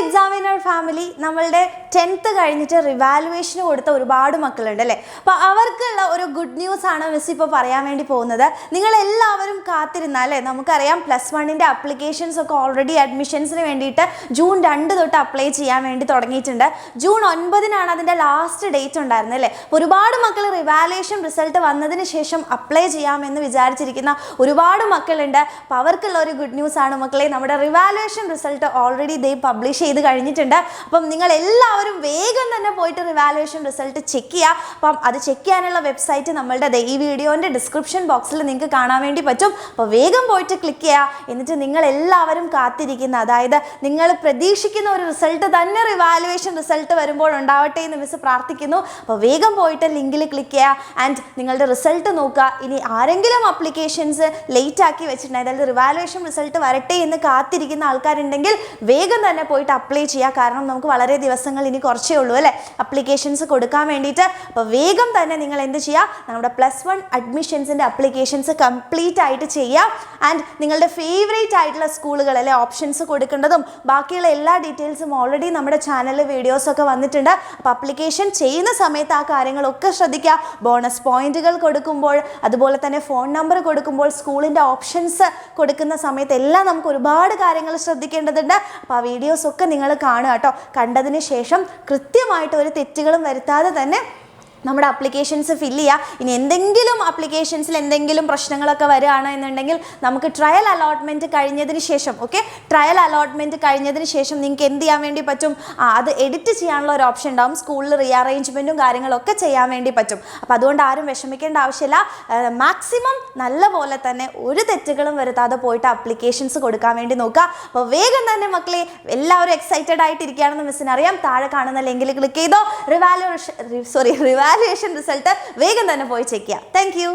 examiner family, നമ്മളുടെ 10th കഴിഞ്ഞിട്ട് revaluation കൊടുത്ത ഒരുപാട് മക്കളുണ്ട് അല്ലേ? അപ്പോൾ അവർക്കുള്ള ഒരു ഗുഡ് ന്യൂസ് ആണ് മിസ് ഇപ്പോൾ പറയാൻ വേണ്ടി പോകുന്നത്. നിങ്ങൾ എല്ലാവരും കാത്തിരുന്നാൽ അല്ലേ, നമുക്കറിയാം +1ന്റെ അപ്ലിക്കേഷൻസ് ഒക്കെ ഓൾറെഡി അഡ്മിഷൻസിന് വേണ്ടിയിട്ട് ജൂൺ 2 തൊട്ട് അപ്ലൈ ചെയ്യാൻ വേണ്ടി തുടങ്ങിയിട്ടുണ്ട്. ജൂൺ 9 അതിൻ്റെ ലാസ്റ്റ് ഡേറ്റ് ഉണ്ടായിരുന്നത് അല്ലേ? ഒരുപാട് മക്കൾ റിവാലുവേഷൻ റിസൾട്ട് വന്നതിന് ശേഷം അപ്ലൈ ചെയ്യാമെന്ന് വിചാരിച്ചിരിക്കുന്ന ഒരുപാട് മക്കളുണ്ട്. അപ്പോൾ അവർക്കുള്ള ഒരു ഗുഡ് ന്യൂസ് ആണ് മക്കളെ, നമ്മുടെ റിവാലുവേഷൻ റിസൾട്ട് ഓൾറെഡി പബ്ലിഷ് ചെയ്ത് കഴിഞ്ഞിട്ടുണ്ട്. അപ്പം നിങ്ങൾ എല്ലാവരും വേഗം തന്നെ പോയിട്ട് റിവാലുവേഷൻ റിസൾട്ട് ചെക്ക് ചെയ്യുക. അപ്പം അത് ചെക്ക് ചെയ്യാനുള്ള വെബ്സൈറ്റ് നമ്മളുടെ ഈ വീഡിയോൻ്റെ ഡിസ്ക്രിപ്ഷൻ ബോക്സിൽ നിങ്ങൾക്ക് കാണാൻ വേണ്ടി പറ്റും. അപ്പോൾ വേഗം പോയിട്ട് ക്ലിക്ക് ചെയ്യുക. എന്നിട്ട് നിങ്ങൾ എല്ലാവരും കാത്തിരിക്കുന്ന, അതായത് നിങ്ങൾ പ്രതീക്ഷിക്കുന്ന ഒരു റിസൾട്ട് തന്നെ റിവാലുവേഷൻ റിസൾട്ട് വരുമ്പോൾ ഉണ്ടാവട്ടെ എന്ന് മിസ് പ്രാർത്ഥിക്കുന്നു. അപ്പോൾ വേഗം പോയിട്ട് ലിങ്കിൽ ക്ലിക്ക് ചെയ്യുക ആൻഡ് നിങ്ങളുടെ റിസൾട്ട് നോക്കുക. ഇനി ആരെങ്കിലും അപ്ലിക്കേഷൻസ് ലേറ്റ് ആക്കി വെച്ചിട്ടുണ്ട്, അതായത് റിവാലുവേഷൻ റിസൾട്ട് വരട്ടെ എന്ന് കാത്തിരിക്കുന്ന ആൾക്കാരുണ്ടെങ്കിൽ വേഗം തന്നെ പോയിട്ട് അപ്ലൈ ചെയ്യുക. കാരണം നമുക്ക് വളരെ ദിവസങ്ങൾ ഇനി കുറച്ചേ ഉള്ളൂ അല്ലേ അപ്ലിക്കേഷൻസ് കൊടുക്കാൻ വേണ്ടിയിട്ട്. അപ്പോൾ വേഗം തന്നെ നിങ്ങൾ എന്ത് ചെയ്യുക, നമ്മുടെ +1 അഡ്മിഷൻസിൻ്റെ അപ്ലിക്കേഷൻസ് കംപ്ലീറ്റ് ആയിട്ട് ചെയ്യുക. ആൻഡ് നിങ്ങളുടെ ഫേവറേറ്റ് ആയിട്ടുള്ള സ്കൂളുകൾ അല്ലെ ഓപ്ഷൻസ് കൊടുക്കേണ്ടതും ബാക്കിയുള്ള എല്ലാ ഡീറ്റെയിൽസും ഓൾറെഡി നമ്മുടെ ചാനലിൽ വീഡിയോസൊക്കെ വന്നിട്ടുണ്ട്. അപ്പോൾ അപ്ലിക്കേഷൻ ചെയ്യുന്ന സമയത്ത് ആ കാര്യങ്ങളൊക്കെ ശ്രദ്ധിക്കുക. ബോണസ് പോയിന്റുകൾ കൊടുക്കുമ്പോൾ, അതുപോലെ തന്നെ ഫോൺ നമ്പർ കൊടുക്കുമ്പോൾ, സ്കൂളിൻ്റെ ഓപ്ഷൻസ് കൊടുക്കുന്ന സമയത്ത് എല്ലാം നമുക്ക് ഒരുപാട് കാര്യങ്ങൾ ശ്രദ്ധിക്കേണ്ടതുണ്ട്. അപ്പോൾ ആ വീഡിയോസൊക്കെ നിങ്ങൾ കാണുക കേട്ടോ. കണ്ടതിന് ശേഷം കൃത്യമായിട്ട് ഒരു തെറ്റുകളും വരുത്താതെ തന്നെ നമ്മുടെ അപ്ലിക്കേഷൻസ് ഫില്ല് ചെയ്യുക. ഇനി എന്തെങ്കിലും അപ്ലിക്കേഷൻസിൽ എന്തെങ്കിലും പ്രശ്നങ്ങളൊക്കെ വരികയാണ് എന്നുണ്ടെങ്കിൽ നമുക്ക് ട്രയൽ അലോട്ട്മെൻറ്റ് കഴിഞ്ഞതിന് ശേഷം ട്രയൽ അലോട്ട്മെൻറ്റ് കഴിഞ്ഞതിന് ശേഷം നിങ്ങൾക്ക് എന്ത് ചെയ്യാൻ വേണ്ടി പറ്റും, അത് എഡിറ്റ് ചെയ്യാനുള്ള ഒരു ഓപ്ഷൻ ഉണ്ടാവും. സ്കൂളിൽ റീഅറേഞ്ച്മെൻറ്റും കാര്യങ്ങളൊക്കെ ചെയ്യാൻ വേണ്ടി പറ്റും. അപ്പോൾ അതുകൊണ്ട് ആരും വിഷമിക്കേണ്ട ആവശ്യമില്ല. മാക്സിമം നല്ല പോലെ തന്നെ ഒരു തെറ്റുകളും വരുത്താതെ പോയിട്ട് അപ്ലിക്കേഷൻസ് കൊടുക്കാൻ വേണ്ടി നോക്കുക. അപ്പോൾ വേഗം തന്നെ മക്കളെ എല്ലാവരും എക്സൈറ്റഡ് ആയിട്ടിരിക്കുകയാണെന്ന് മിസ്സിന് അറിയാം. താഴെ കാണുന്ന ലിങ്കിൽ ക്ലിക്ക് ചെയ്തോ റിവാലുവേഷൻ റിസൾട്ട് വേഗം തന്നെ പോയി ചെക്ക് ചെയ്യാം. Thank you.